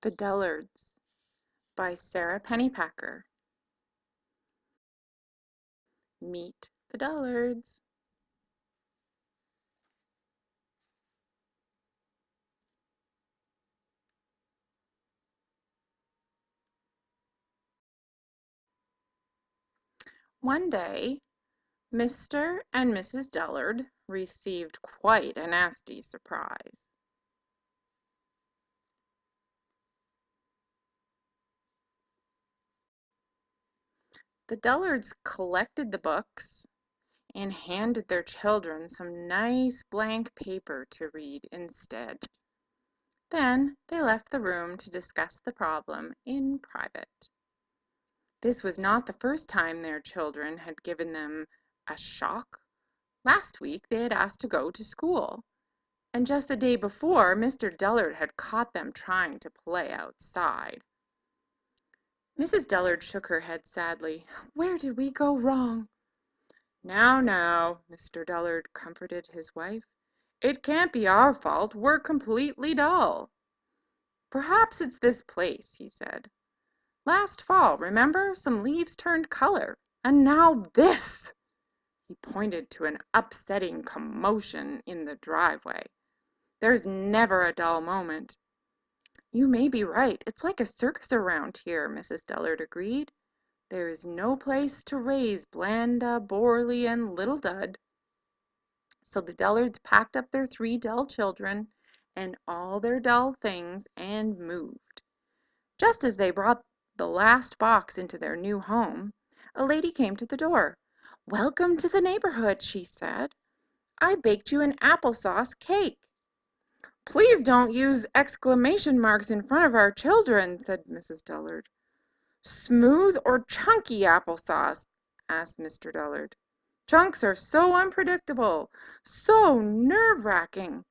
The Dullards by Sara Pennypacker. Meet the Dullards. One day, Mr. and Mrs. Dullard received quite a nasty surprise. The Dullards collected the books and handed their children some nice blank paper to read instead. Then they left the room to discuss the problem in private. This was not the first time their children had given them a shock. Last week they had asked to go to school, and just the day before Mr. Dullard had caught them trying to play outside. Mrs. Dullard shook her head sadly. "Where did we go wrong?" "Now, now," Mr. Dullard comforted his wife. "It can't be our fault. We're completely dull." "Perhaps it's this place," he said. "Last fall, remember, some leaves turned color, and now this!" He pointed to an upsetting commotion in the driveway. "There's never a dull moment." "You may be right. It's like a circus around here," Mrs. Dullard agreed. "There is no place to raise Blanda, Borley, and Little Dud." So the Dullards packed up their 3 dull children and all their dull things and moved. Just as they brought the last box into their new home, a lady came to the door. "Welcome to the neighborhood," she said. "I baked you an applesauce cake." "Please don't use exclamation marks in front of our children," said Mrs. Dullard. "Smooth or chunky applesauce?" asked Mr. Dullard. "Chunks are so unpredictable, so nerve-wracking."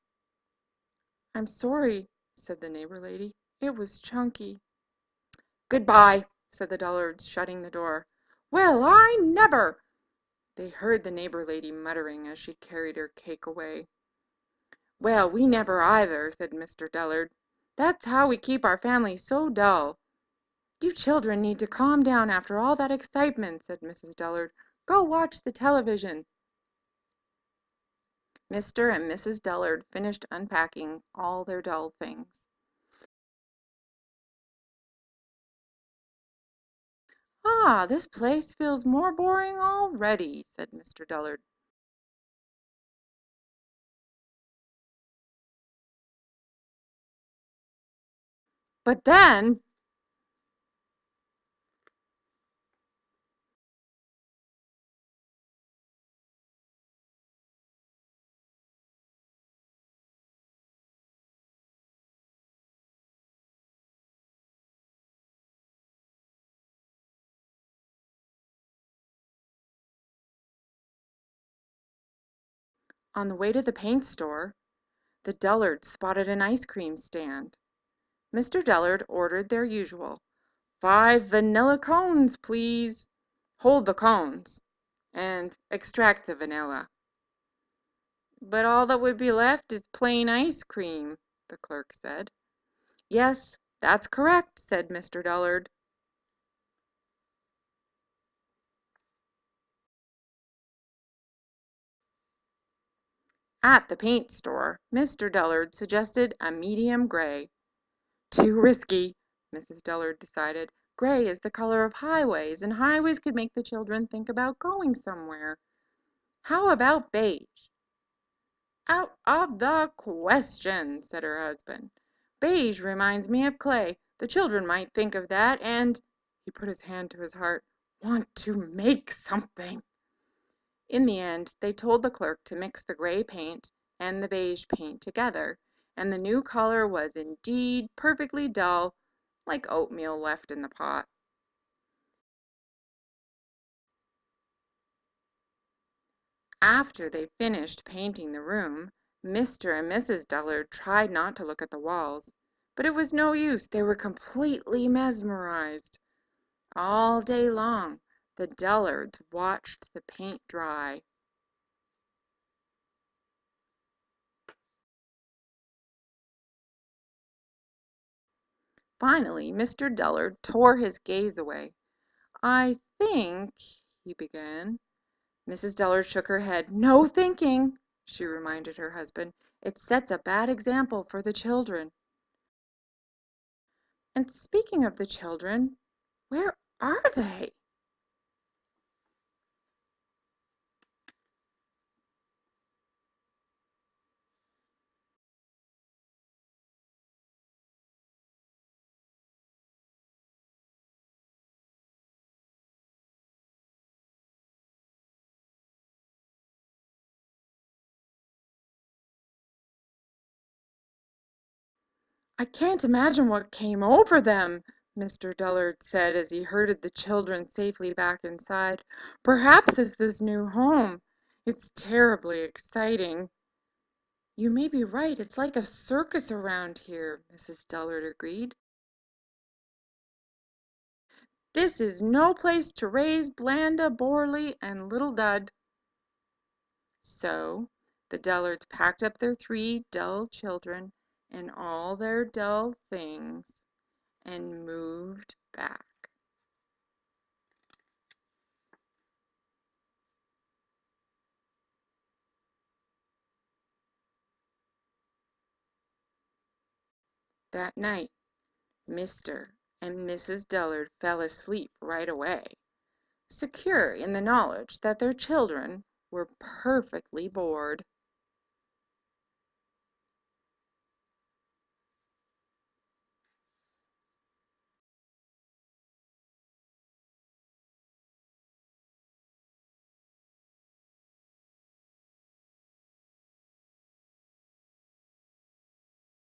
"I'm sorry," said the neighbor lady. "It was chunky." "Goodbye," said the Dullards, shutting the door. "Well, I never!" they heard the neighbor lady muttering as she carried her cake away. "Well, we never either," said Mr. Dullard. "That's how we keep our family so dull." "You children need to calm down after all that excitement," said Mrs. Dullard. "Go watch the television." Mr. and Mrs. Dullard finished unpacking all their dull things. "Ah, this place feels more boring already," said Mr. Dullard. But then on the way to the paint store, the Dullards spotted an ice cream stand. Mr. Dullard ordered their usual, "5 vanilla cones, please. Hold the cones, and extract the vanilla." "But all that would be left is plain ice cream," the clerk said. "Yes, that's correct," said Mr. Dullard. At the paint store, Mr. Dullard suggested a medium gray. "Too risky," Mrs. Dullard decided. "Gray is the color of highways, and highways could make the children think about going somewhere. How about beige?" "Out of the question," said her husband. "Beige reminds me of clay. The children might think of that and," he put his hand to his heart, "want to make something." In the end, they told the clerk to mix the gray paint and the beige paint together, and the new color was indeed perfectly dull, like oatmeal left in the pot. After they finished painting the room, Mr. and Mrs. Dullard tried not to look at the walls, but it was no use. They were completely mesmerized. All day long the Dullards watched the paint dry. Finally, Mr. Dullard tore his gaze away. "I think," he began. Mrs. Dullard shook her head. "No thinking," she reminded her husband. "It sets a bad example for the children." And speaking of the children, where are they? "I can't imagine what came over them," Mr. Dullard said as he herded the children safely back inside. "Perhaps it's this new home. It's terribly exciting." "You may be right. It's like a circus around here," Mrs. Dullard agreed. "This is no place to raise Blanda, Borley, and little Dud." So the Dullards packed up their 3 dull children and all their dull things and moved back. That night, Mr. and Mrs. Dullard fell asleep right away, secure in the knowledge that their children were perfectly bored.